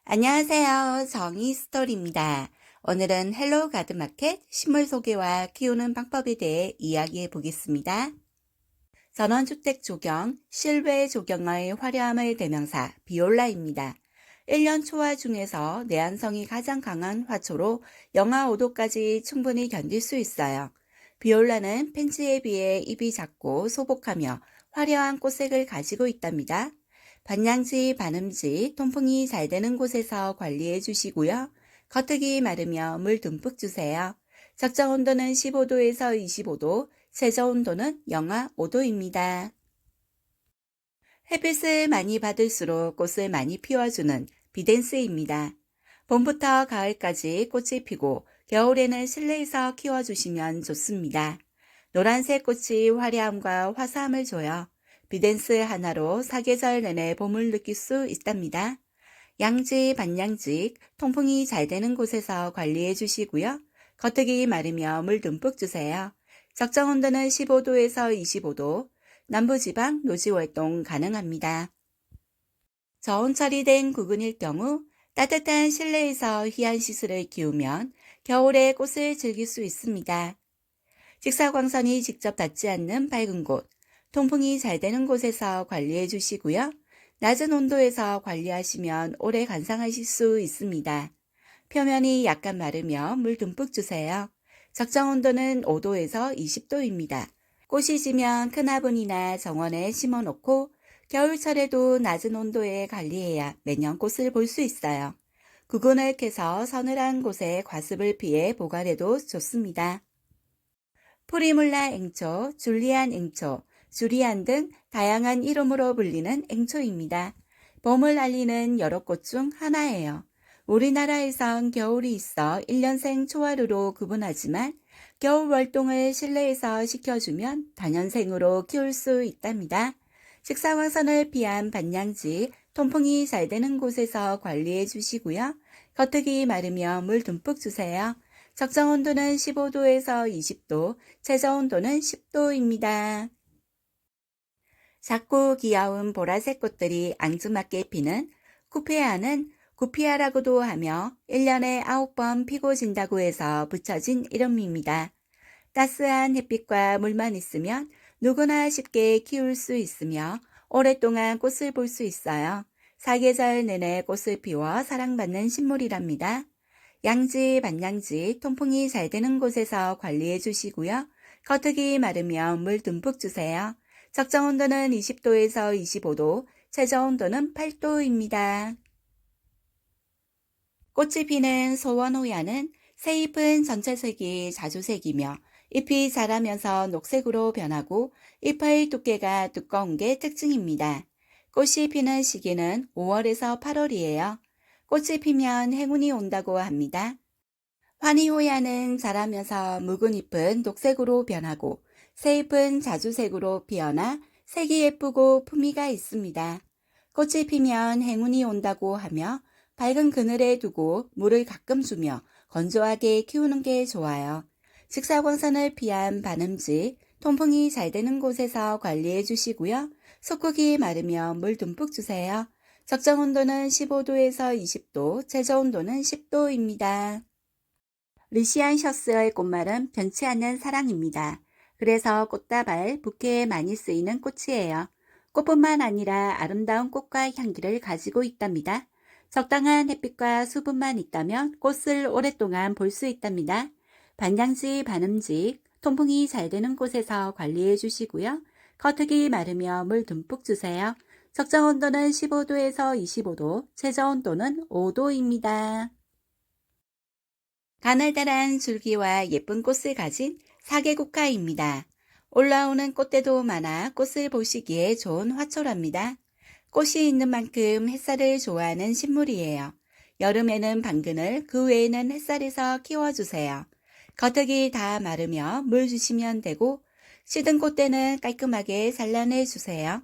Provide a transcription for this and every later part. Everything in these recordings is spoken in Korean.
안녕하세요. 정의스토리입니다. 오늘은 헬로 가드마켓 식물 소개와 키우는 방법에 대해 이야기해 보겠습니다. 전원주택 조경, 실외 조경의 화려함의 대명사 비올라입니다. 1년 초화 중에서 내한성이 가장 강한 화초로 영하 5도까지 충분히 견딜 수 있어요. 비올라는 펜치에 비해 잎이 작고 소복하며 화려한 꽃색을 가지고 있답니다. 반양지, 반음지, 통풍이 잘 되는 곳에서 관리해 주시고요. 겉흙이 마르며 물 듬뿍 주세요. 적정 온도는 15도에서 25도, 최저 온도는 영하 5도입니다. 햇빛을 많이 받을수록 꽃을 많이 피워주는 비덴스입니다. 봄부터 가을까지 꽃이 피고 겨울에는 실내에서 키워주시면 좋습니다. 노란색 꽃이 화려함과 화사함을 줘요. 비덴스 하나로 사계절 내내 봄을 느낄 수 있답니다. 양지, 반양지, 통풍이 잘 되는 곳에서 관리해 주시고요. 겉흙이 마르며 물 듬뿍 주세요. 적정 온도는 15도에서 25도, 남부지방 노지활동 가능합니다. 저온 처리된 구근일 경우 따뜻한 실내에서 희한시스를 키우면 겨울에 꽃을 즐길 수 있습니다. 직사광선이 직접 닿지 않는 밝은 곳, 통풍이 잘 되는 곳에서 관리해 주시고요. 낮은 온도에서 관리하시면 오래 관상하실 수 있습니다. 표면이 약간 마르며 물 듬뿍 주세요. 적정 온도는 5도에서 20도입니다. 꽃이 지면 큰 화분이나 정원에 심어놓고 겨울철에도 낮은 온도에 관리해야 매년 꽃을 볼 수 있어요. 구근을 캐서 서늘한 곳에 과습을 피해 보관해도 좋습니다. 프리물라 앵초, 줄리안 앵초, 주리안 등 다양한 이름으로 불리는 앵초입니다. 봄을 알리는 여러 꽃 중 하나예요. 우리나라에선 겨울이 있어 1년생 초하루로 구분하지만 겨울 활동을 실내에서 시켜주면 단연생으로 키울 수 있답니다. 식사광선을 피한 반양지, 통풍이 잘 되는 곳에서 관리해 주시고요. 겉흙이 마르며 물 듬뿍 주세요. 적정 온도는 15도에서 20도, 최저 온도는 10도입니다. 작고 귀여운 보라색 꽃들이 앙증맞게 피는 쿠페아는 구피아라고도 하며 1년에 9번 피고 진다고 해서 붙여진 이름입니다. 따스한 햇빛과 물만 있으면 누구나 쉽게 키울 수 있으며 오랫동안 꽃을 볼 수 있어요. 사계절 내내 꽃을 피워 사랑받는 식물이랍니다. 양지, 반양지, 통풍이 잘 되는 곳에서 관리해 주시고요. 겉흙이 마르면 물 듬뿍 주세요. 적정 온도는 20도에서 25도, 최저 온도는 8도입니다. 꽃이 피는 소원호야는 새잎은 전체색이 자주색이며 잎이 자라면서 녹색으로 변하고 잎의 두께가 두꺼운 게 특징입니다. 꽃이 피는 시기는 5월에서 8월이에요. 꽃이 피면 행운이 온다고 합니다. 환희호야는 자라면서 묵은 잎은 녹색으로 변하고 새잎은 자주색으로 피어나 색이 예쁘고 품위가 있습니다. 꽃이 피면 행운이 온다고 하며 밝은 그늘에 두고 물을 가끔 주며 건조하게 키우는 게 좋아요. 직사광선을 피한 반음지, 통풍이 잘 되는 곳에서 관리해 주시고요. 속국이 마르면 물 듬뿍 주세요. 적정 온도는 15도에서 20도, 최저 온도는 10도입니다. 리시안 셔스의 꽃말은 변치 않는 사랑입니다. 그래서 꽃다발, 부케에 많이 쓰이는 꽃이에요. 꽃뿐만 아니라 아름다운 꽃과 향기를 가지고 있답니다. 적당한 햇빛과 수분만 있다면 꽃을 오랫동안 볼 수 있답니다. 반양지, 반음지, 통풍이 잘 되는 곳에서 관리해 주시고요. 겉흙이 마르며 물 듬뿍 주세요. 적정 온도는 15도에서 25도, 최저 온도는 5도입니다. 가늘다란 줄기와 예쁜 꽃을 가진 사계국화입니다. 올라오는 꽃대도 많아 꽃을 보시기에 좋은 화초랍니다. 꽃이 있는 만큼 햇살을 좋아하는 식물이에요. 여름에는 방근을, 그 외에는 햇살에서 키워주세요. 겉흙이 다 마르며 물 주시면 되고 시든 꽃대는 깔끔하게 잘라내 주세요.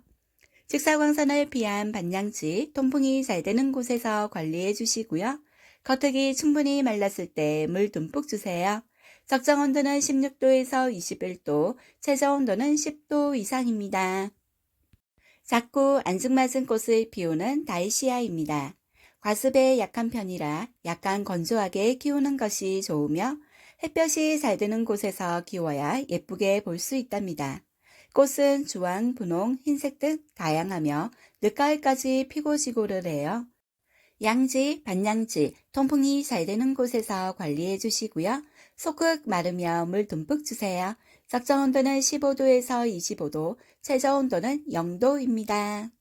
직사광선을 피한 반양지, 통풍이 잘 되는 곳에서 관리해 주시고요. 겉흙이 충분히 말랐을 때 물 듬뿍 주세요. 적정 온도는 16도에서 21도, 최저 온도는 10도 이상입니다. 작고 앙증맞은 꽃을 피우는 다이시아입니다. 과습에 약한 편이라 약간 건조하게 키우는 것이 좋으며 햇볕이 잘 드는 곳에서 키워야 예쁘게 볼 수 있답니다. 꽃은 주황, 분홍, 흰색 등 다양하며 늦가을까지 피고 지고를 해요. 양지, 반양지, 통풍이 잘 되는 곳에서 관리해 주시고요. 소극 마르며 물 듬뿍 주세요. 적정 온도는 15도에서 25도, 최저 온도는 0도입니다.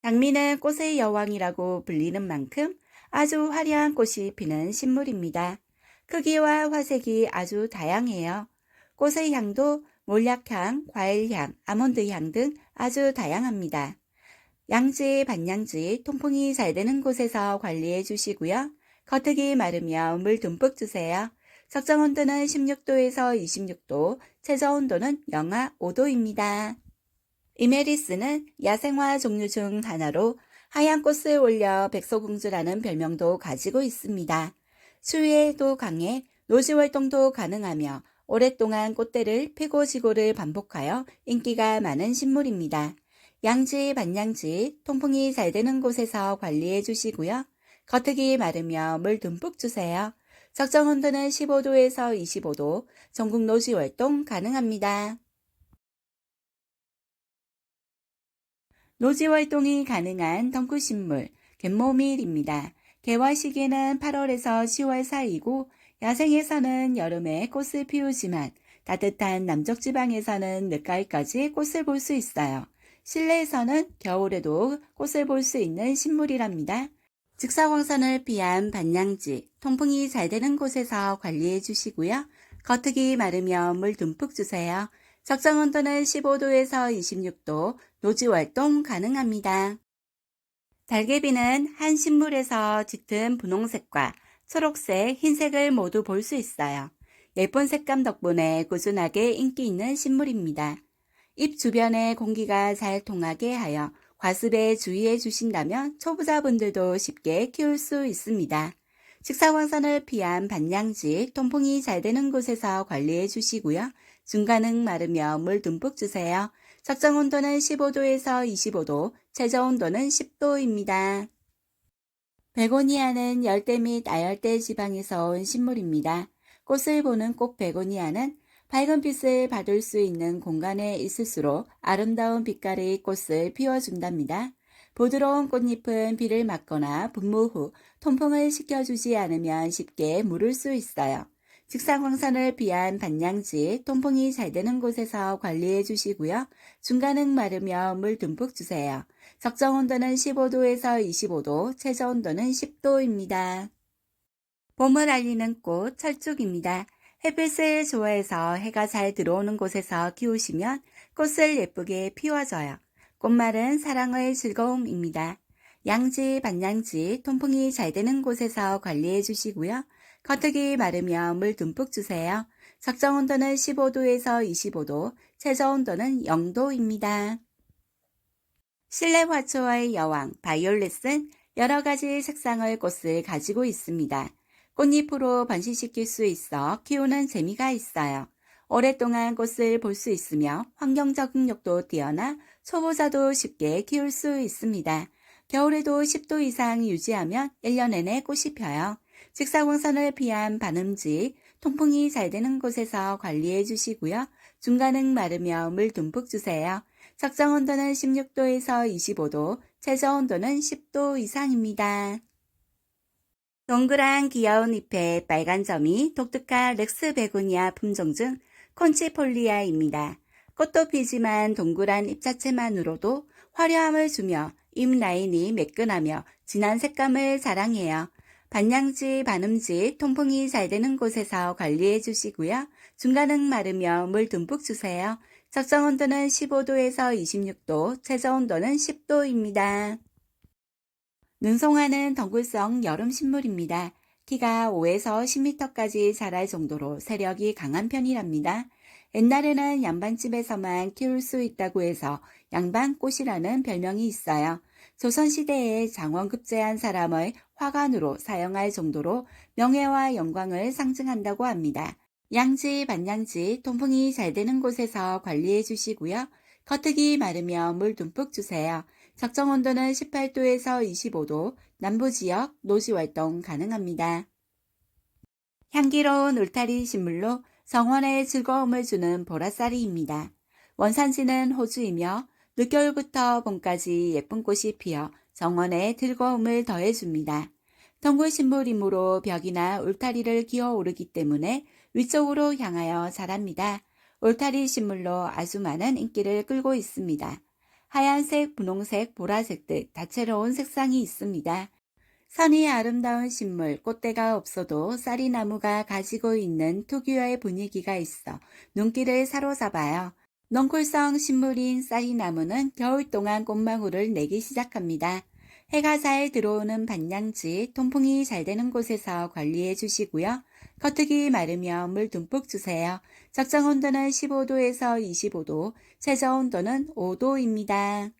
장미는 꽃의 여왕이라고 불리는 만큼 아주 화려한 꽃이 피는 식물입니다. 크기와 화색이 아주 다양해요. 꽃의 향도 몰약향, 과일향, 아몬드향 등 아주 다양합니다. 양지, 반양지, 통풍이 잘 되는 곳에서 관리해 주시고요. 겉흙이 마르며 물 듬뿍 주세요. 적정 온도는 16도에서 26도, 최저 온도는 영하 5도입니다. 이메리스는 야생화 종류 중 하나로 하얀 꽃을 올려 백소공주라는 별명도 가지고 있습니다. 추위에도 강해 노지 활동도 가능하며 오랫동안 꽃대를 피고 지고를 반복하여 인기가 많은 식물입니다. 양지, 반양지, 통풍이 잘 되는 곳에서 관리해 주시고요. 겉흙이 마르며 물 듬뿍 주세요. 적정 온도는 15도에서 25도, 전국 노지 활동 가능합니다. 노지 활동이 가능한 덩쿨식물, 갯모밀입니다. 개화 시기는 8월에서 10월 사이고 야생에서는 여름에 꽃을 피우지만 따뜻한 남쪽 지방에서는 늦가을까지 꽃을 볼 수 있어요. 실내에서는 겨울에도 꽃을 볼 수 있는 식물이랍니다. 직사광선을 피한 반양지, 통풍이 잘 되는 곳에서 관리해 주시고요. 겉흙이 마르면 물 듬뿍 주세요. 적정 온도는 15도에서 26도, 노지 활동 가능합니다. 달개비는 한 식물에서 짙은 분홍색과 초록색, 흰색을 모두 볼 수 있어요. 예쁜 색감 덕분에 꾸준하게 인기 있는 식물입니다. 잎 주변에 공기가 잘 통하게 하여 과습에 주의해 주신다면 초보자분들도 쉽게 키울 수 있습니다. 직사광선을 피한 반양지, 통풍이 잘 되는 곳에서 관리해 주시고요. 중간은 마르며 물 듬뿍 주세요. 적정 온도는 15도에서 25도, 최저 온도는 10도입니다. 베고니아는 열대 및 아열대 지방에서 온 식물입니다. 꽃을 보는 꽃 베고니아는 밝은 빛을 받을 수 있는 공간에 있을수록 아름다운 빛깔의 꽃을 피워준답니다. 부드러운 꽃잎은 비를 맞거나 분무 후 통풍을 시켜주지 않으면 쉽게 무를 수 있어요. 직사광선을 피한 반양지, 통풍이 잘 되는 곳에서 관리해 주시고요. 중간은 마르며 물 듬뿍 주세요. 적정 온도는 15도에서 25도, 최저 온도는 10도입니다. 봄을 알리는 꽃 철쭉입니다. 햇빛을 좋아해서 해가 잘 들어오는 곳에서 키우시면 꽃을 예쁘게 피워줘요. 꽃말은 사랑의 즐거움입니다. 양지, 반양지, 통풍이 잘 되는 곳에서 관리해 주시고요. 겉흙이 마르며 물 듬뿍 주세요. 적정 온도는 15도에서 25도, 최저 온도는 0도입니다. 실내 화초의 여왕, 바이올렛은 여러 가지 색상의 꽃을 가지고 있습니다. 꽃잎으로 번식시킬 수 있어 키우는 재미가 있어요. 오랫동안 꽃을 볼 수 있으며 환경 적응력도 뛰어나 초보자도 쉽게 키울 수 있습니다. 겨울에도 10도 이상 유지하면 1년 내내 꽃이 펴요. 직사광선을 피한 반음지, 통풍이 잘 되는 곳에서 관리해 주시고요. 중간은 마르며 물 듬뿍 주세요. 적정 온도는 16도에서 25도, 최저 온도는 10도 이상입니다. 동그란 귀여운 잎에 빨간 점이 독특한 렉스 베고니아 품종 중 콘치폴리아입니다. 꽃도 피지만 동그란 잎 자체만으로도 화려함을 주며 잎 라인이 매끈하며 진한 색감을 자랑해요. 반양지, 반음지, 통풍이 잘 되는 곳에서 관리해 주시고요. 중간은 마르며 물 듬뿍 주세요. 적정 온도는 15도에서 26도, 최저 온도는 10도입니다. 눈송화는 덩굴성 여름 식물입니다. 키가 5에서 10m까지 자랄 정도로 세력이 강한 편이랍니다. 옛날에는 양반집에서만 키울 수 있다고 해서 양반꽃이라는 별명이 있어요. 조선시대에 장원급제한 사람의 화관으로 사용할 정도로 명예와 영광을 상징한다고 합니다. 양지, 반양지, 통풍이 잘 되는 곳에서 관리해 주시고요. 겉흙이 마르며 물 듬뿍 주세요. 적정 온도는 18도에서 25도, 남부지역 노지활동 가능합니다. 향기로운 울타리 식물로 정원에 즐거움을 주는 보라쌀이입니다. 원산지는 호주이며 늦겨울부터 봄까지 예쁜 꽃이 피어 정원에 즐거움을 더해줍니다. 덩굴식물이므로 벽이나 울타리를 기어오르기 때문에 위쪽으로 향하여 자랍니다. 울타리 식물로 아주 많은 인기를 끌고 있습니다. 하얀색, 분홍색, 보라색 등 다채로운 색상이 있습니다. 선이 아름다운 식물, 꽃대가 없어도 쌀이나무가 가지고 있는 특유의 분위기가 있어 눈길을 사로잡아요. 넝쿨성 식물인 쌀이나무는 겨울 동안 꽃망울을 내기 시작합니다. 해가 잘 들어오는 반양지, 통풍이 잘 되는 곳에서 관리해 주시고요. 겉흙이 마르면 물 듬뿍 주세요. 적정 온도는 15도에서 25도, 최저 온도는 5도입니다.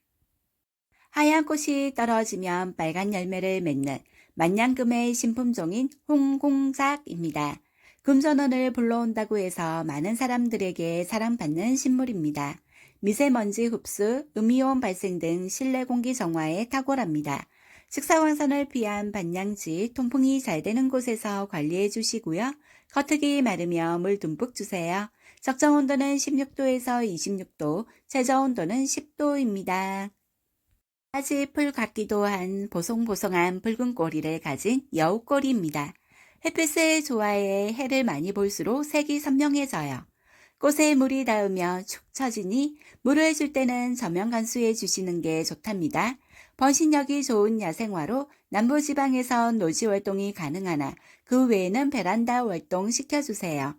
하얀 꽃이 떨어지면 빨간 열매를 맺는 만냥금의 신품종인 홍공작입니다. 금전운을 불러온다고 해서 많은 사람들에게 사랑받는 식물입니다. 미세먼지 흡수, 음이온 발생 등 실내 공기 정화에 탁월합니다. 직사광선을 피한 반양지, 통풍이 잘 되는 곳에서 관리해 주시고요. 겉흙이 마르면 물 듬뿍 주세요. 적정 온도는 16도에서 26도, 최저 온도는 10도입니다. 아직 풀 같기도 한 보송보송한 붉은 꼬리를 가진 여우꼬리입니다. 햇빛을 좋아해 해를 많이 볼수록 색이 선명해져요. 꽃에 물이 닿으면 축 처지니 물을 줄 때는 저면 간수해 주시는 게 좋답니다. 번식력이 좋은 야생화로 남부지방에서 노지활동이 가능하나 그 외에는 베란다 활동 시켜주세요.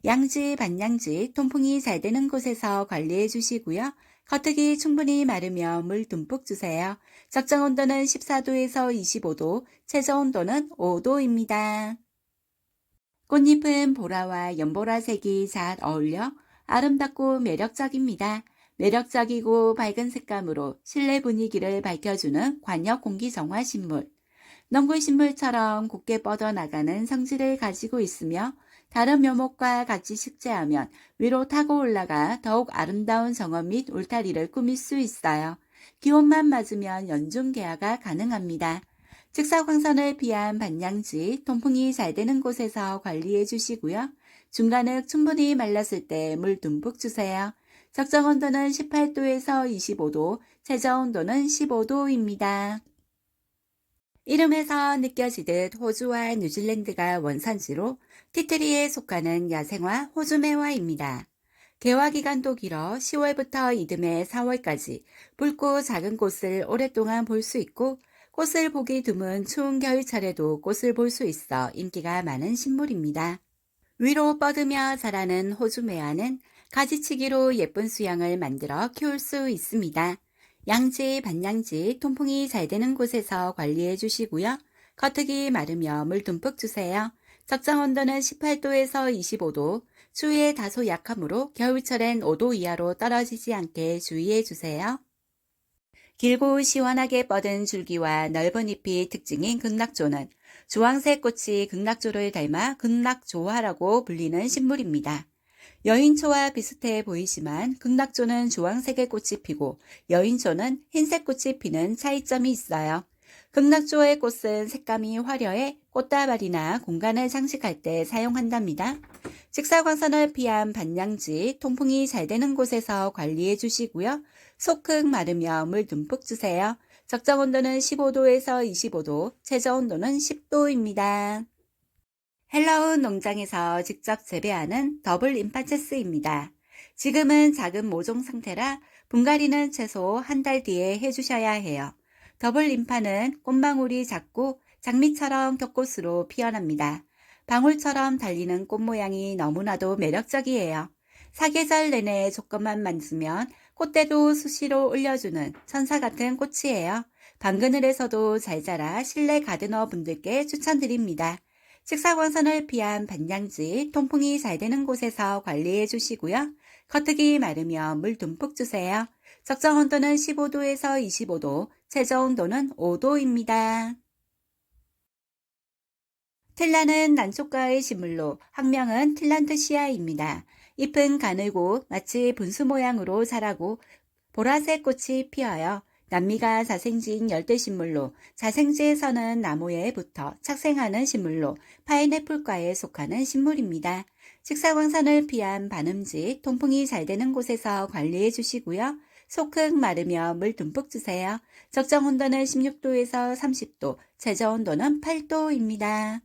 양지, 반양지, 통풍이 잘 되는 곳에서 관리해 주시고요. 겉흙이 충분히 마르면 물 듬뿍 주세요. 적정 온도는 14도에서 25도, 최저 온도는 5도입니다. 꽃잎은 보라와 연보라색이 잘 어울려 아름답고 매력적입니다. 매력적이고 밝은 색감으로 실내 분위기를 밝혀주는 관역 공기정화 식물. 넝굴식물처럼 곱게 뻗어나가는 성질을 가지고 있으며 다른 묘목과 같이 식재하면 위로 타고 올라가 더욱 아름다운 정원 및 울타리를 꾸밀 수 있어요. 기온만 맞으면 연중 개화가 가능합니다. 직사광선을 피한 반양지, 통풍이 잘 되는 곳에서 관리해 주시고요. 중간흙 충분히 말랐을 때 물 듬뿍 주세요. 적정 온도는 18도에서 25도, 최저 온도는 15도입니다. 이름에서 느껴지듯 호주와 뉴질랜드가 원산지로 티트리에 속하는 야생화 호주매화입니다. 개화 기간도 길어 10월부터 이듬해 4월까지 붉고 작은 꽃을 오랫동안 볼 수 있고 꽃을 보기 드문 추운 겨울철에도 꽃을 볼 수 있어 인기가 많은 식물입니다. 위로 뻗으며 자라는 호주매화는 가지치기로 예쁜 수양을 만들어 키울 수 있습니다. 양지, 반양지, 통풍이 잘 되는 곳에서 관리해 주시고요. 겉흙이 마르며 물 듬뿍 주세요. 적정 온도는 18도에서 25도, 추위에 다소 약하므로 겨울철엔 5도 이하로 떨어지지 않게 주의해 주세요. 길고 시원하게 뻗은 줄기와 넓은 잎이 특징인 극락조는 주황색 꽃이 극락조를 닮아 극락조화라고 불리는 식물입니다. 여인초와 비슷해 보이지만 극락조는 주황색의 꽃이 피고 여인초는 흰색 꽃이 피는 차이점이 있어요. 극락조의 꽃은 색감이 화려해 꽃다발이나 공간을 장식할 때 사용한답니다. 직사광선을 피한 반양지, 통풍이 잘 되는 곳에서 관리해 주시고요. 속흙 마르며 물 듬뿍 주세요. 적정 온도는 15도에서 25도, 최저 온도는 10도입니다. 헬러운 농장에서 직접 재배하는 더블 임파체스입니다. 지금은 작은 모종 상태라 분갈이는 최소 한 달 뒤에 해주셔야 해요. 더블 임파는 꽃망울이 작고 장미처럼 겹꽃으로 피어납니다. 방울처럼 달리는 꽃 모양이 너무나도 매력적이에요. 사계절 내내 조건만 맞으면 꽃대도 수시로 올려주는 천사 같은 꽃이에요. 방그늘에서도 잘 자라 실내 가드너 분들께 추천드립니다. 직사광선을 피한 반양지, 통풍이 잘 되는 곳에서 관리해 주시고요. 겉흙이 마르면 물 듬뿍 주세요. 적정 온도는 15도에서 25도, 최저 온도는 5도입니다. 틸라는 난초과의 식물로 학명은 틸란트시아입니다. 잎은 가늘고 마치 분수 모양으로 자라고 보라색 꽃이 피어요. 남미가 자생지인 열대식물로 자생지에서는 나무에 붙어 착생하는 식물로 파인애플과에 속하는 식물입니다. 직사광선을 피한 반음지, 통풍이 잘 되는 곳에서 관리해 주시고요. 속흙 마르며 물 듬뿍 주세요. 적정 온도는 16도에서 30도, 최저 온도는 8도입니다.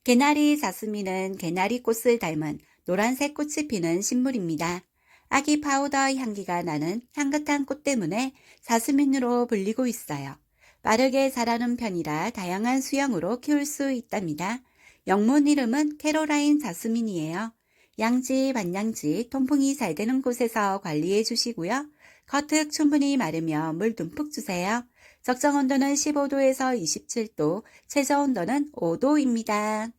개나리 자스민은 개나리 꽃을 닮은 노란색 꽃이 피는 식물입니다. 아기 파우더 향기가 나는 향긋한 꽃 때문에 자스민으로 불리고 있어요. 빠르게 자라는 편이라 다양한 수영으로 키울 수 있답니다. 영문 이름은 캐로라인 자스민이에요. 양지, 반양지, 통풍이 잘 되는 곳에서 관리해 주시고요. 겉흙 충분히 마르며 물 듬뿍 주세요. 적정 온도는 15도에서 27도, 최저 온도는 5도입니다.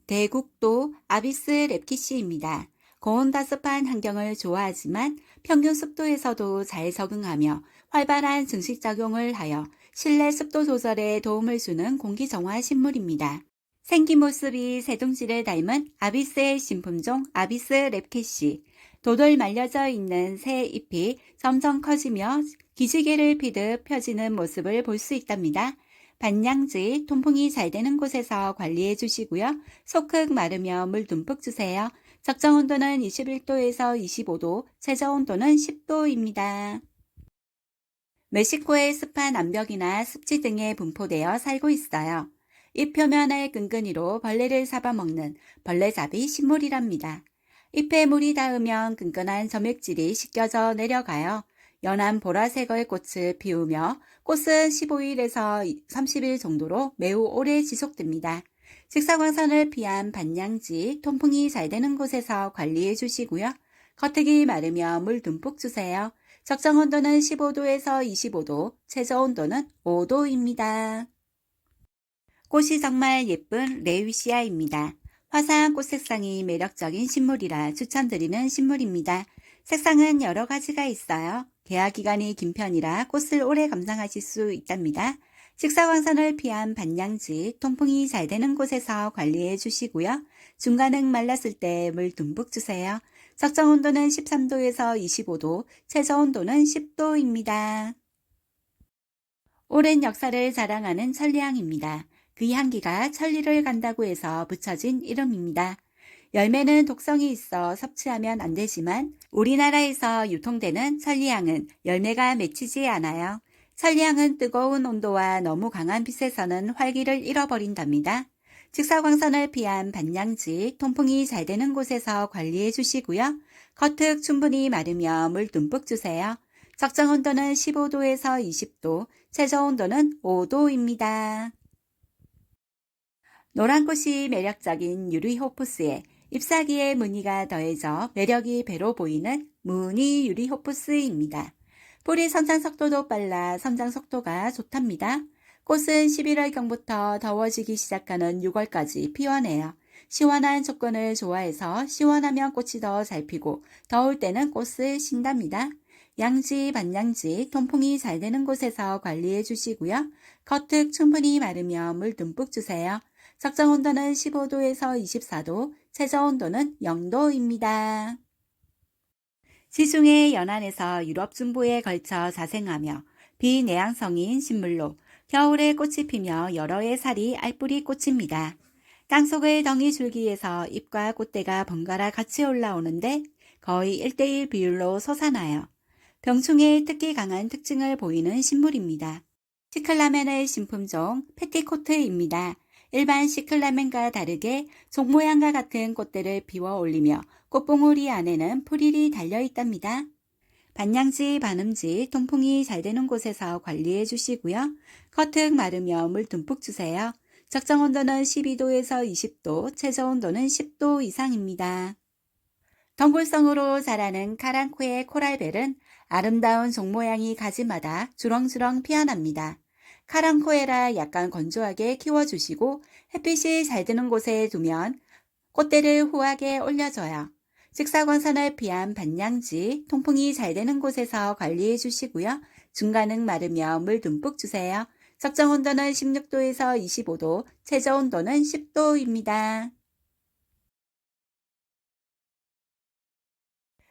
대국도 아비스 랩키시입니다. 고온다습한 환경을 좋아하지만 평균 습도에서도 잘 적응하며 활발한 증식작용을 하여 실내 습도 조절에 도움을 주는 공기정화 식물입니다. 생긴 모습이 새둥지를 닮은 아비스의 신품종 아비스 랩키시. 도돌 말려져 있는 새 잎이 점점 커지며 기지개를 피듯 펴지는 모습을 볼 수 있답니다. 반양지, 통풍이 잘 되는 곳에서 관리해 주시고요. 속흙 마르며 물 듬뿍 주세요. 적정 온도는 21도에서 25도, 최저 온도는 10도입니다. 멕시코의 습한 암벽이나 습지 등에 분포되어 살고 있어요. 잎 표면을 끈끈이로 벌레를 잡아먹는 벌레잡이 식물이랍니다. 잎에 물이 닿으면 끈끈한 점액질이 씻겨져 내려가요. 연한 보라색의 꽃을 피우며 꽃은 15일에서 30일 정도로 매우 오래 지속됩니다. 직사광선을 피한 반양지, 통풍이 잘 되는 곳에서 관리해 주시고요. 겉흙이 마르며 물 듬뿍 주세요. 적정 온도는 15도에서 25도, 최저 온도는 5도입니다. 꽃이 정말 예쁜 레위시아입니다. 화사한 꽃 색상이 매력적인 식물이라 추천드리는 식물입니다. 색상은 여러 가지가 있어요. 개화 기간이 긴 편이라 꽃을 오래 감상하실 수 있답니다. 직사광선을 피한 반양지, 통풍이 잘 되는 곳에서 관리해 주시고요. 중간은 말랐을 때 물 듬뿍 주세요. 적정 온도는 13도에서 25도, 최저 온도는 10도입니다. 오랜 역사를 자랑하는 천리향입니다. 그 향기가 천리를 간다고 해서 붙여진 이름입니다. 열매는 독성이 있어 섭취하면 안 되지만 우리나라에서 유통되는 천리향은 열매가 맺히지 않아요. 천리향은 뜨거운 온도와 너무 강한 빛에서는 활기를 잃어버린답니다. 직사광선을 피한 반양지, 통풍이 잘 되는 곳에서 관리해 주시고요. 겉흙 충분히 마르며 물 듬뿍 주세요. 적정 온도는 15도에서 20도, 최저 온도는 5도입니다. 노란 꽃이 매력적인 유리호프스에 잎사귀에 무늬가 더해져 매력이 배로 보이는 무늬 유리호프스입니다. 뿌리 성장 속도도 빨라 성장 속도가 좋답니다. 꽃은 11월경부터 더워지기 시작하는 6월까지 피어내요. 시원한 조건을 좋아해서 시원하면 꽃이 더 잘 피고 더울 때는 꽃을 쉰답니다. 양지, 반양지, 통풍이 잘 되는 곳에서 관리해 주시고요. 겉흙 충분히 마르며 물 듬뿍 주세요. 적정 온도는 15도에서 24도, 최저 온도는 0도입니다. 지중해 연안에서 유럽 중부에 걸쳐 자생하며 비내향성인 식물로 겨울에 꽃이 피며 여러 해 살이 알뿌리 꽃입니다. 땅속의 덩이 줄기에서 잎과 꽃대가 번갈아 같이 올라오는데 거의 1대1 비율로 솟아나요. 병충해에 특히 강한 특징을 보이는 식물입니다. 시클라멘의 신품종 패티코트입니다. 일반 시클라멘과 다르게 종 모양과 같은 꽃대를 비워 올리며 꽃봉오리 안에는 프릴이 달려있답니다. 반양지, 반음지, 통풍이 잘 되는 곳에서 관리해 주시고요. 겉흙 마르며 물 듬뿍 주세요. 적정 온도는 12도에서 20도, 최저 온도는 10도 이상입니다. 덩굴성으로 자라는 카랑코의 코랄벨은 아름다운 종 모양이 가지마다 주렁주렁 피어납니다. 카랑코에라 약간 건조하게 키워주시고 햇빛이 잘 드는 곳에 두면 꽃대를 후하게 올려줘요. 직사광선을 피한 반양지, 통풍이 잘 되는 곳에서 관리해 주시고요. 중간은 마르며 물 듬뿍 주세요. 적정 온도는 16도에서 25도, 최저 온도는 10도입니다.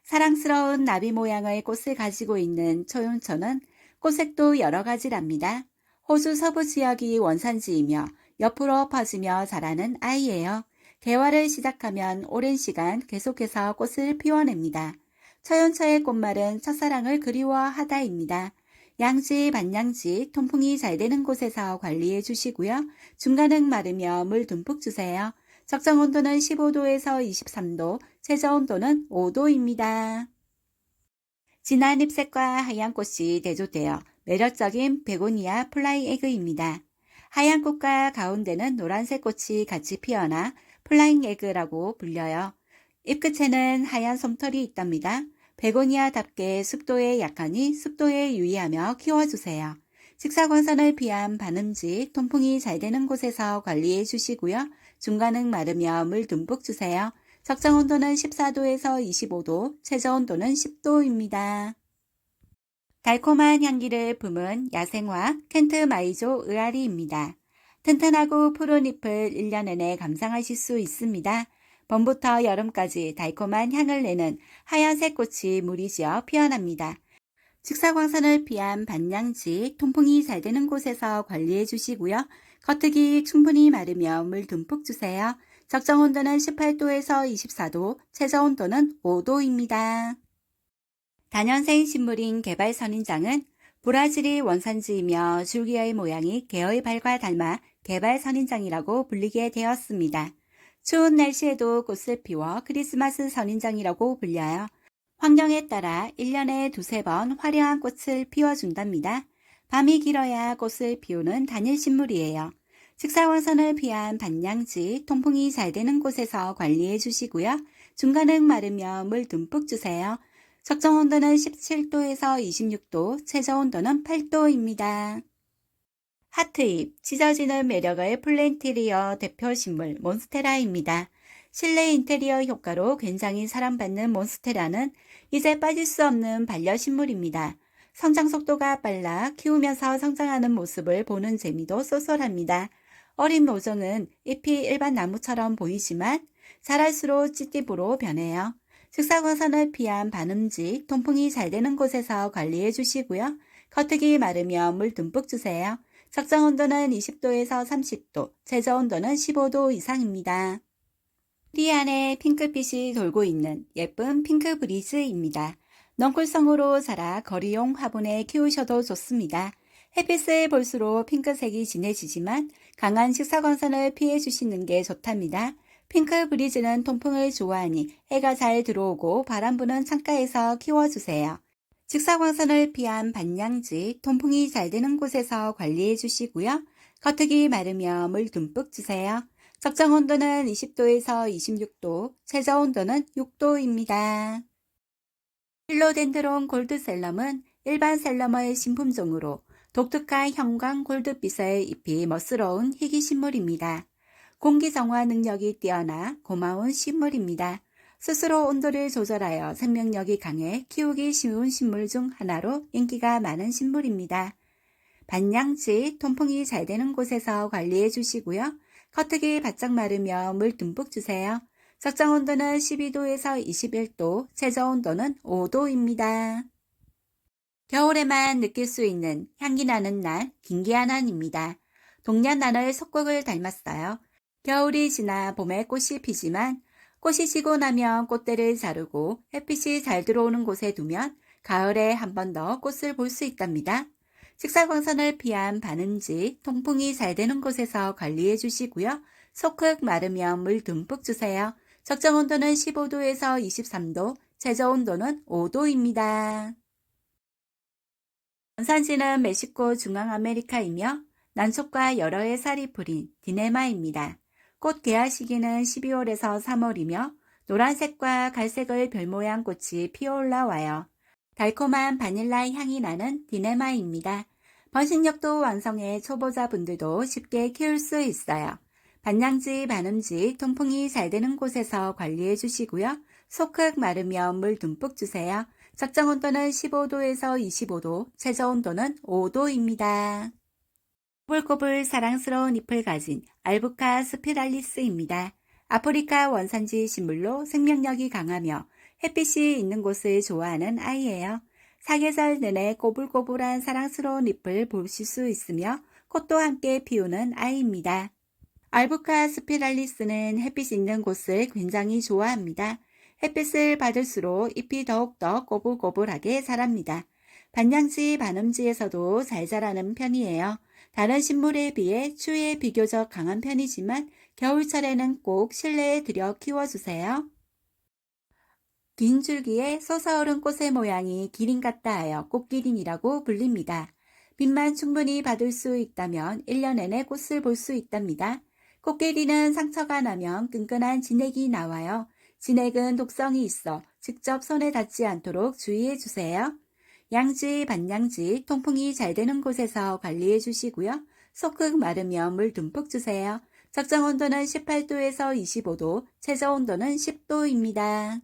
사랑스러운 나비 모양의 꽃을 가지고 있는 초용초는 꽃색도 여러 가지랍니다. 호주 서부 지역이 원산지이며 옆으로 퍼지며 자라는 아이예요. 개화를 시작하면 오랜 시간 계속해서 꽃을 피워냅니다. 처연처의 꽃말은 첫사랑을 그리워하다입니다. 양지, 반양지, 통풍이 잘 되는 곳에서 관리해 주시고요. 중간은 마르며 물 듬뿍 주세요. 적정 온도는 15도에서 23도, 최저 온도는 5도입니다. 진한 잎색과 하얀 꽃이 대조되어 매력적인 베고니아 플라이 에그입니다. 하얀 꽃과 가운데는 노란색 꽃이 같이 피어나 플라잉 에그라고 불려요. 잎 끝에는 하얀 솜털이 있답니다. 베고니아답게 습도에 약하니 습도에 유의하며 키워주세요. 직사광선을 피한 반음지, 통풍이 잘 되는 곳에서 관리해 주시고요. 중간은 마르며 물 듬뿍 주세요. 적정 온도는 14도에서 25도, 최저 온도는 10도입니다. 달콤한 향기를 품은 야생화 켄트 마이조 의아리입니다. 튼튼하고 푸른 잎을 1년 내내 감상하실 수 있습니다. 봄부터 여름까지 달콤한 향을 내는 하얀색 꽃이 무리지어 피어납니다. 직사광선을 피한 반양지, 통풍이 잘 되는 곳에서 관리해 주시고요. 겉흙이 충분히 마르면 물 듬뿍 주세요. 적정 온도는 18도에서 24도, 최저 온도는 5도입니다. 다년생 식물인 개발선인장은 브라질이 원산지이며 줄기의 모양이 개의 발과 닮아 개발선인장이라고 불리게 되었습니다. 추운 날씨에도 꽃을 피워 크리스마스 선인장이라고 불려요. 환경에 따라 1년에 두세 번 화려한 꽃을 피워준답니다. 밤이 길어야 꽃을 피우는 단일식물이에요. 직사광선을 피한 반양지, 통풍이 잘 되는 곳에서 관리해 주시고요. 중간은 마르며 물 듬뿍 주세요. 적정 온도는 17도에서 26도, 최저 온도는 8도입니다. 하트잎, 찢어지는 매력의 플랜티리어 대표 식물 몬스테라입니다. 실내 인테리어 효과로 굉장히 사랑받는 몬스테라는 이제 빠질 수 없는 반려식물입니다. 성장 속도가 빨라 키우면서 성장하는 모습을 보는 재미도 쏠쏠합니다. 어린 모종은 잎이 일반 나무처럼 보이지만 자랄수록 찢잎으로 변해요. 직사광선을 피한 반음지, 통풍이 잘 되는 곳에서 관리해 주시고요. 겉흙이 마르면 물 듬뿍 주세요. 적정 온도는 20도에서 30도, 최저 온도는 15도 이상입니다. 뿌리 안에 핑크빛이 돌고 있는 예쁜 핑크 브리즈입니다. 넝쿨성으로 자라 거리용 화분에 키우셔도 좋습니다. 햇빛을 볼수록 핑크색이 진해지지만 강한 직사광선을 피해 주시는 게 좋답니다. 핑크 브리즈는 통풍을 좋아하니 해가 잘 들어오고 바람 부는 창가에서 키워주세요. 직사광선을 피한 반양지, 통풍이 잘 되는 곳에서 관리해 주시고요. 겉흙이 마르며 물 듬뿍 주세요. 적정 온도는 20도에서 26도, 최저 온도는 6도입니다. 필로덴드론 골드셀럼은 일반 셀럼의 신품종으로 독특한 형광 골드빛의 잎이 멋스러운 희귀식물입니다. 공기 정화 능력이 뛰어나 고마운 식물입니다. 스스로 온도를 조절하여 생명력이 강해 키우기 쉬운 식물 중 하나로 인기가 많은 식물입니다. 반양지, 통풍이 잘 되는 곳에서 관리해 주시고요. 겉흙이 바짝 마르며 물 듬뿍 주세요. 적정 온도는 12도에서 21도, 최저 온도는 5도입니다. 겨울에만 느낄 수 있는 향기 나는 날, 김기아난입니다. 동년나늘 속국을 닮았어요. 겨울이 지나 봄에 꽃이 피지만 꽃이 지고 나면 꽃대를 자르고 햇빛이 잘 들어오는 곳에 두면 가을에 한 번 더 꽃을 볼 수 있답니다. 직사광선을 피한 반음지, 통풍이 잘 되는 곳에서 관리해 주시고요. 속흙 마르면 물 듬뿍 주세요. 적정 온도는 15도에서 23도, 최저 온도는 5도입니다. 원산지는 멕시코 중앙아메리카이며 난초과 여러 해 쌀이 뿌린 디네마입니다. 꽃 개화 시기는 12월에서 3월이며 노란색과 갈색의 별 모양 꽃이 피어올라 와요. 달콤한 바닐라 향이 나는 디네마입니다. 번식력도 왕성해 초보자분들도 쉽게 키울 수 있어요. 반양지, 반음지, 통풍이 잘 되는 곳에서 관리해 주시고요. 속흙 마르면 물 듬뿍 주세요. 적정 온도는 15도에서 25도, 최저 온도는 5도입니다. 꼬불꼬불 사랑스러운 잎을 가진 알부카 스피랄리스입니다. 아프리카 원산지 식물로 생명력이 강하며 햇빛이 있는 곳을 좋아하는 아이예요. 사계절 내내 꼬불꼬불한 사랑스러운 잎을 보실 수 있으며 꽃도 함께 피우는 아이입니다. 알부카 스피랄리스는 햇빛 있는 곳을 굉장히 좋아합니다. 햇빛을 받을수록 잎이 더욱더 꼬불꼬불하게 자랍니다. 반양지, 반음지에서도 잘 자라는 편이에요. 다른 식물에 비해 추위에 비교적 강한 편이지만 겨울철에는 꼭 실내에 들여 키워주세요. 긴 줄기에 솟아오른 꽃의 모양이 기린 같다 하여 꽃기린이라고 불립니다. 빛만 충분히 받을 수 있다면 1년 내내 꽃을 볼 수 있답니다. 꽃기린은 상처가 나면 끈끈한 진액이 나와요. 진액은 독성이 있어 직접 손에 닿지 않도록 주의해 주세요. 양지, 반양지, 통풍이 잘 되는 곳에서 관리해 주시고요. 쏙흙 마르면 물 듬뿍 주세요. 적정 온도는 18도에서 25도, 최저 온도는 10도입니다.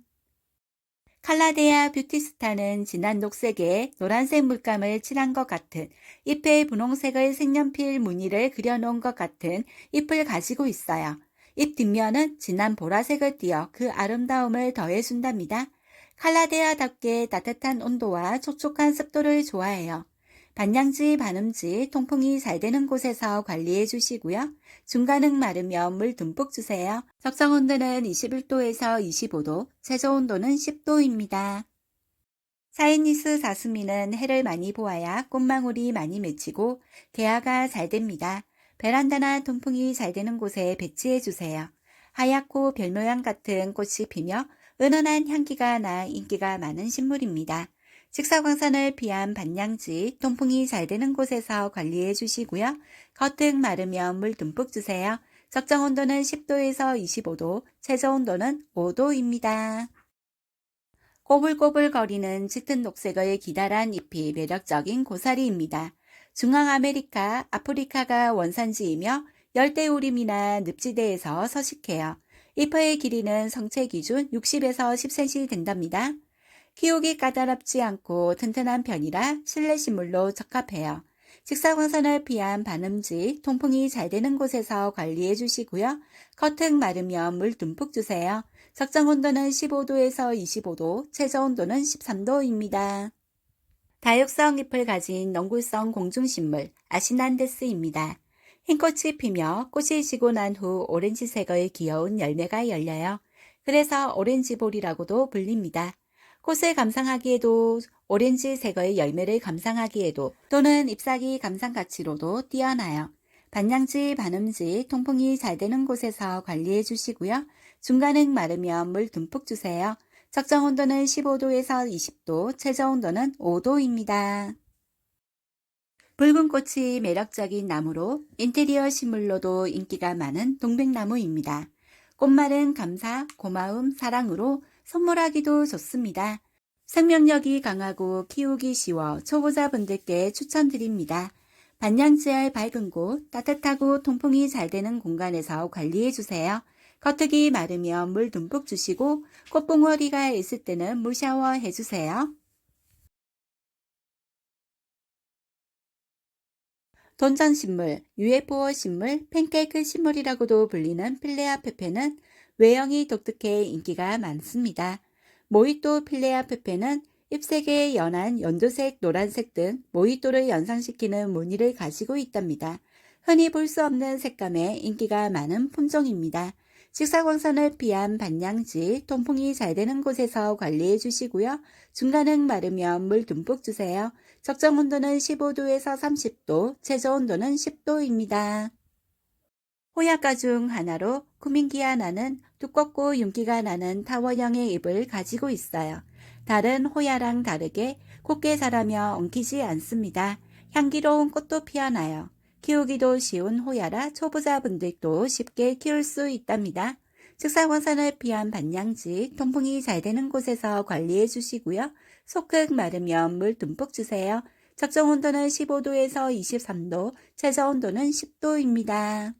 칼라데아 뷰티스타는 진한 녹색에 노란색 물감을 칠한 것 같은 잎에 분홍색의 색연필 무늬를 그려놓은 것 같은 잎을 가지고 있어요. 잎 뒷면은 진한 보라색을 띄어 그 아름다움을 더해준답니다. 칼라데아답게 따뜻한 온도와 촉촉한 습도를 좋아해요. 반양지, 반음지, 통풍이 잘 되는 곳에서 관리해 주시고요. 중간은 마르면 물 듬뿍 주세요. 적정 온도는 21도에서 25도, 최저 온도는 10도입니다. 사이니스 사스미는 해를 많이 보아야 꽃망울이 많이 맺히고 개화가 잘 됩니다. 베란다나 통풍이 잘 되는 곳에 배치해 주세요. 하얗고 별 모양 같은 꽃이 피며 은은한 향기가 나 인기가 많은 식물입니다. 직사광선을 피한 반양지, 통풍이 잘 되는 곳에서 관리해 주시고요. 겉흙 마르면 물 듬뿍 주세요. 적정 온도는 10도에서 25도, 최저 온도는 5도입니다. 꼬불꼬불거리는 짙은 녹색의 기다란 잎이 매력적인 고사리입니다. 중앙아메리카, 아프리카가 원산지이며 열대우림이나 늪지대에서 서식해요. 잎의 길이는 성체 기준 60에서 10cm 된답니다. 키우기 까다롭지 않고 튼튼한 편이라 실내 식물로 적합해요. 직사광선을 피한 반음지, 통풍이 잘 되는 곳에서 관리해 주시고요. 겉흙 마르면 물 듬뿍 주세요. 적정 온도는 15도에서 25도, 최저 온도는 13도입니다. 다육성 잎을 가진 넝굴성 공중식물 아시난데스입니다. 흰꽃이 피며 꽃이 지고 난 후 오렌지색의 귀여운 열매가 열려요. 그래서 오렌지볼이라고도 불립니다. 꽃을 감상하기에도 오렌지색의 열매를 감상하기에도 또는 잎사귀 감상 가치로도 뛰어나요. 반양지, 반음지, 통풍이 잘 되는 곳에서 관리해 주시고요. 중간은 마르면 물 듬뿍 주세요. 적정 온도는 15도에서 20도, 최저 온도는 5도입니다. 붉은 꽃이 매력적인 나무로 인테리어 식물로도 인기가 많은 동백나무입니다. 꽃말은 감사, 고마움, 사랑으로 선물하기도 좋습니다. 생명력이 강하고 키우기 쉬워 초보자분들께 추천드립니다. 반양지알 밝은 곳, 따뜻하고 통풍이 잘 되는 공간에서 관리해 주세요. 겉흙이 마르면 물 듬뿍 주시고 꽃봉오리가 있을 때는 물 샤워 해주세요. 돈전식물, UFO 식물, 팬케이크 식물이라고도 불리는 필레아 페페는 외형이 독특해 인기가 많습니다. 모히또 필레아 페페는 잎색의 연한 연두색, 노란색 등 모히또를 연상시키는 무늬를 가지고 있답니다. 흔히 볼 수 없는 색감에 인기가 많은 품종입니다. 직사광선을 피한 반양지, 통풍이 잘 되는 곳에서 관리해 주시고요. 중간은 마르면 물 듬뿍 주세요. 적정 온도는 15도에서 30도, 최저 온도는 10도입니다. 호야가 중 하나로 쿠민기아나는 두껍고 윤기가 나는 타원형의 잎을 가지고 있어요. 다른 호야랑 다르게 곱게 자라며 엉키지 않습니다. 향기로운 꽃도 피어나요. 키우기도 쉬운 호야라 초보자분들도 쉽게 키울 수 있답니다. 직사광선을 피한 반양지, 통풍이 잘 되는 곳에서 관리해 주시고요. 쏙흙 마르면 물 듬뿍 주세요. 적정 온도는 15도에서 23도, 최저 온도는 10도입니다.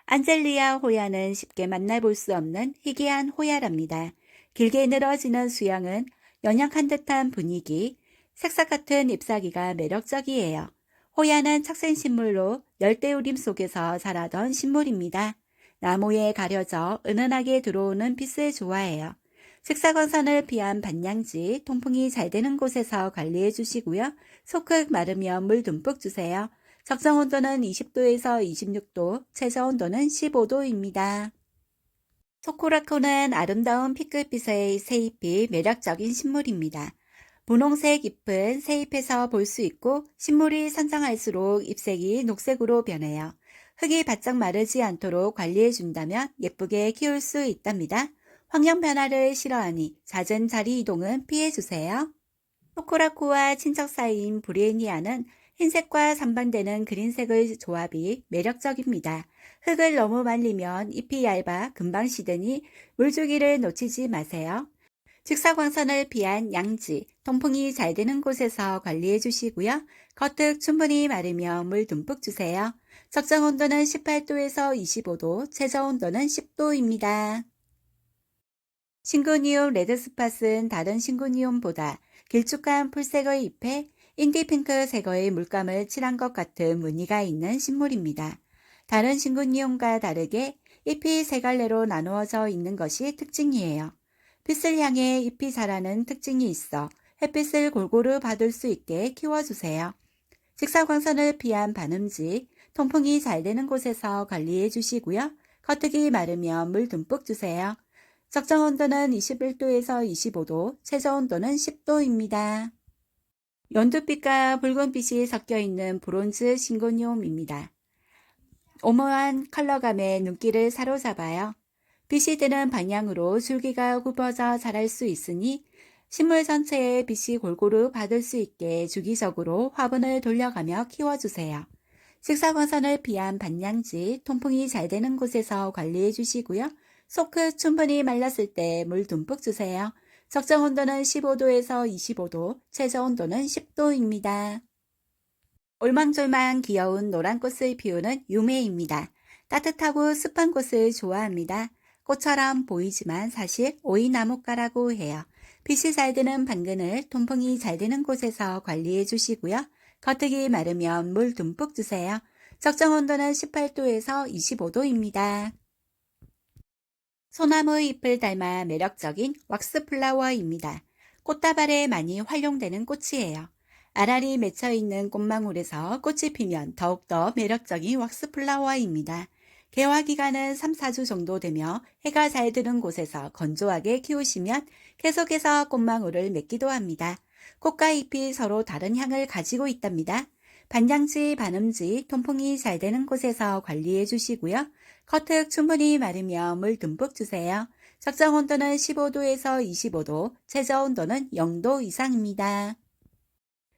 안젤리아 호야는 쉽게 만나볼 수 없는 희귀한 호야랍니다. 길게 늘어지는 수영은 연약한 듯한 분위기, 색삭 같은 잎사귀가 매력적이에요. 호야는 착생식물로 열대우림 속에서 자라던 식물입니다. 나무에 가려져 은은하게 들어오는 빛을 좋아해요. 직사광선을 피한 반양지, 통풍이 잘 되는 곳에서 관리해 주시고요. 속 흙 마르면 물 듬뿍 주세요. 적정 온도는 20도에서 26도, 최저 온도는 15도입니다. 소코라코는 아름다운 피크빛의 새잎이 매력적인 식물입니다. 분홍색 잎은 새잎에서 볼 수 있고 식물이 성장할수록 잎색이 녹색으로 변해요. 흙이 바짝 마르지 않도록 관리해 준다면 예쁘게 키울 수 있답니다. 환경 변화를 싫어하니 잦은 자리 이동은 피해 주세요. 소코라코와 친척 사이인 브리에니아는 흰색과 상반되는 그린색의 조합이 매력적입니다. 흙을 너무 말리면 잎이 얇아 금방 시드니 물주기를 놓치지 마세요. 직사광선을 피한 양지, 통풍이 잘 되는 곳에서 관리해 주시고요. 겉흙 충분히 마르면 물 듬뿍 주세요. 적정 온도는 18도에서 25도, 최저 온도는 10도입니다. 싱고니움 레드스팟은 다른 싱고니움보다 길쭉한 풀색의 잎에 인디핑크 색의 물감을 칠한 것 같은 무늬가 있는 식물입니다. 다른 싱고니움과 다르게 잎이 세 갈래로 나누어져 있는 것이 특징이에요. 빛을 향해 잎이 자라는 특징이 있어 햇빛을 골고루 받을 수 있게 키워주세요. 직사광선을 피한 반음지, 통풍이 잘 되는 곳에서 관리해 주시고요. 겉흙이 마르면 물 듬뿍 주세요. 적정 온도는 21도에서 25도, 최저 온도는 10도입니다. 연두빛과 붉은빛이 섞여 있는 브론즈 싱고니움입니다. 오묘한 컬러감에 눈길을 사로잡아요. 빛이 드는 방향으로 줄기가 굽어져 자랄 수 있으니 식물 전체에 빛이 골고루 받을 수 있게 주기적으로 화분을 돌려가며 키워주세요. 직사광선을 피한 반양지, 통풍이 잘 되는 곳에서 관리해 주시고요. 속 충분히 말랐을 때 물 듬뿍 주세요. 적정 온도는 15도에서 25도, 최저 온도는 10도입니다. 올망졸망 귀여운 노란 꽃을 피우는 유메입니다. 따뜻하고 습한 꽃을 좋아합니다. 꽃처럼 보이지만 사실 오이나무과라고 해요. 빛이 잘 드는 방근을 통풍이 잘 되는 곳에서 관리해 주시고요. 겉흙이 마르면 물 듬뿍 주세요. 적정 온도는 18도에서 25도입니다. 소나무 잎을 닮아 매력적인 왁스플라워입니다. 꽃다발에 많이 활용되는 꽃이에요. 알알이 맺혀있는 꽃망울에서 꽃이 피면 더욱더 매력적인 왁스플라워입니다. 개화 기간은 3, 4주 정도 되며 해가 잘 드는 곳에서 건조하게 키우시면 계속해서 꽃망울을 맺기도 합니다. 꽃과 잎이 서로 다른 향을 가지고 있답니다. 반양지, 반음지, 통풍이 잘 되는 곳에서 관리해 주시고요. 겉흙 충분히 마르며 물 듬뿍 주세요. 적정 온도는 15도에서 25도, 최저 온도는 0도 이상입니다.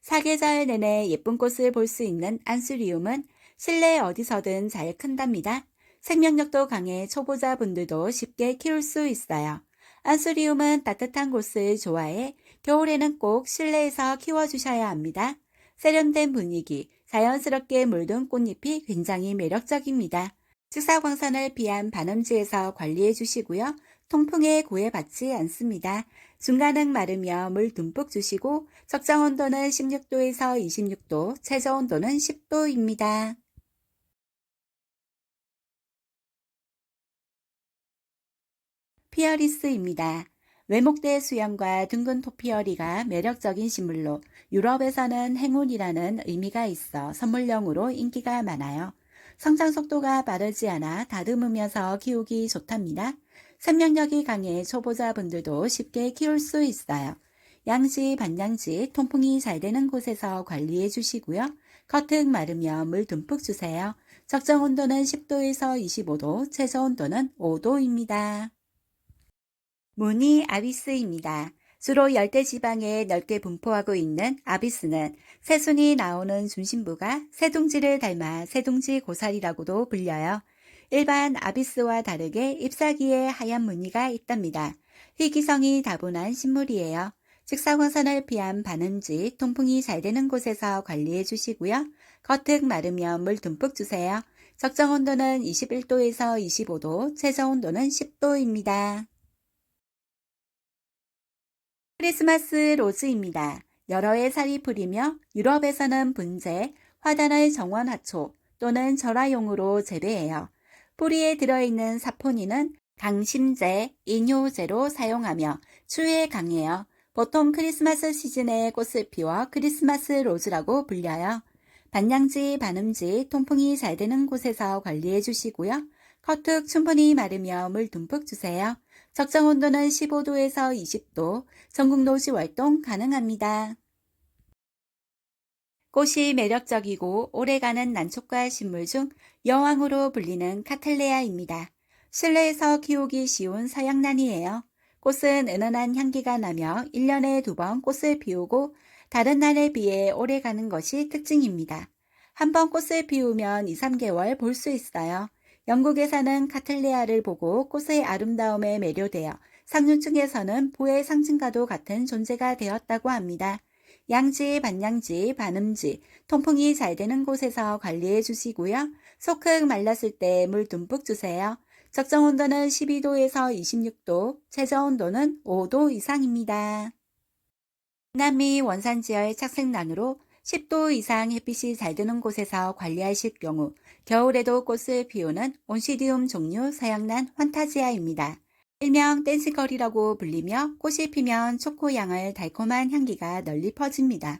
사계절 내내 예쁜 꽃을 볼 수 있는 안수리움은 실내 어디서든 잘 큰답니다. 생명력도 강해 초보자분들도 쉽게 키울 수 있어요. 안수리움은 따뜻한 곳을 좋아해 겨울에는 꼭 실내에서 키워주셔야 합니다. 세련된 분위기, 자연스럽게 물든 꽃잎이 굉장히 매력적입니다. 직사광선을 피한 반음지에서 관리해 주시고요. 통풍에 구애받지 않습니다. 중간은 마르며 물 듬뿍 주시고 적정 온도는 16도에서 26도, 최저 온도는 10도입니다. 피어리스입니다. 외목대 수영과 둥근 토피어리가 매력적인 식물로 유럽에서는 행운이라는 의미가 있어 선물용으로 인기가 많아요. 성장 속도가 빠르지 않아 다듬으면서 키우기 좋답니다. 생명력이 강해 초보자분들도 쉽게 키울 수 있어요. 양지, 반양지, 통풍이 잘 되는 곳에서 관리해 주시고요. 겉흙 마르면 물 듬뿍 주세요. 적정 온도는 10도에서 25도, 최저 온도는 5도입니다. 무늬 아비스입니다. 주로 열대지방에 넓게 분포하고 있는 아비스는 새순이 나오는 중심부가 새둥지를 닮아 새둥지 고사리라고도 불려요. 일반 아비스와 다르게 잎사귀에 하얀 무늬가 있답니다. 희귀성이 다분한 식물이에요. 직사광선을 피한 반음지, 통풍이 잘 되는 곳에서 관리해 주시고요. 겉흙 마르면 물 듬뿍 주세요. 적정 온도는 21도에서 25도, 최저 온도는 10도입니다. 크리스마스 로즈입니다. 여러 해 살이 뿌리며 유럽에서는 분재, 화단의 정원화초 또는 절화용으로 재배해요. 뿌리에 들어있는 사포닌은 강심제, 이뇨제로 사용하며 추위에 강해요. 보통 크리스마스 시즌에 꽃을 피워 크리스마스 로즈라고 불려요. 반양지, 반음지, 통풍이 잘 되는 곳에서 관리해 주시고요. 겉흙 충분히 마르며 물 듬뿍 주세요. 적정 온도는 15도에서 20도, 전국 노지 활동 가능합니다. 꽃이 매력적이고 오래가는 난촉과 식물 중 여왕으로 불리는 카틀레아입니다. 실내에서 키우기 쉬운 서양란이에요. 꽃은 은은한 향기가 나며 1년에 2번 꽃을 피우고 다른 날에 비해 오래가는 것이 특징입니다. 한 번 꽃을 피우면 2, 3개월 볼 수 있어요. 영국에서는 카틀레아를 보고 꽃의 아름다움에 매료되어 상류층에서는 부의 상징과도 같은 존재가 되었다고 합니다. 양지, 반양지, 반음지, 통풍이 잘 되는 곳에서 관리해 주시고요. 속흙 말랐을 때 물 듬뿍 주세요. 적정 온도는 12도에서 26도, 최저 온도는 5도 이상입니다. 남미 원산지열 착색난으로 10도 이상 햇빛이 잘 드는 곳에서 관리하실 경우 겨울에도 꽃을 피우는 온시디움 종류 서양난 환타지아입니다. 일명 댄스걸이라고 불리며 꽃이 피면 초코향을 달콤한 향기가 널리 퍼집니다.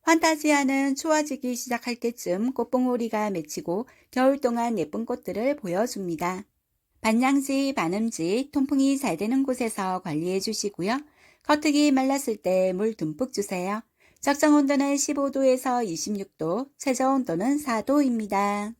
환타지아는 추워지기 시작할 때쯤 꽃봉오리가 맺히고 겨울 동안 예쁜 꽃들을 보여줍니다. 반양지, 반음지, 통풍이 잘 되는 곳에서 관리해 주시고요. 겉흙이 말랐을 때 물 듬뿍 주세요. 적정 온도는 15도에서 26도, 최저 온도는 4도입니다.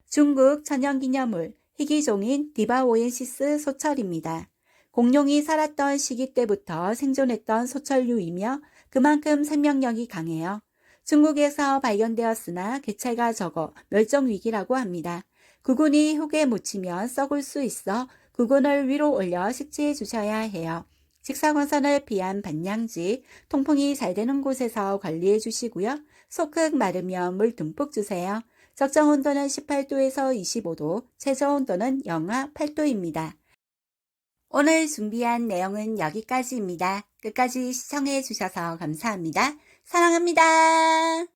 중국 천연기념물 희귀종인 디바오엔시스 소철입니다. 공룡이 살았던 시기 때부터 생존했던 소철류이며 그만큼 생명력이 강해요. 중국에서 발견되었으나 개체가 적어 멸종위기라고 합니다. 구근이 흙에 묻히면 썩을 수 있어 구근을 위로 올려 식지해 주셔야 해요. 직사광선을 피한 반양지, 통풍이 잘 되는 곳에서 관리해 주시고요. 속흙 마르면 물 듬뿍 주세요. 적정 온도는 18도에서 25도, 최저 온도는 영하 8도입니다. 오늘 준비한 내용은 여기까지입니다. 끝까지 시청해 주셔서 감사합니다. 사랑합니다.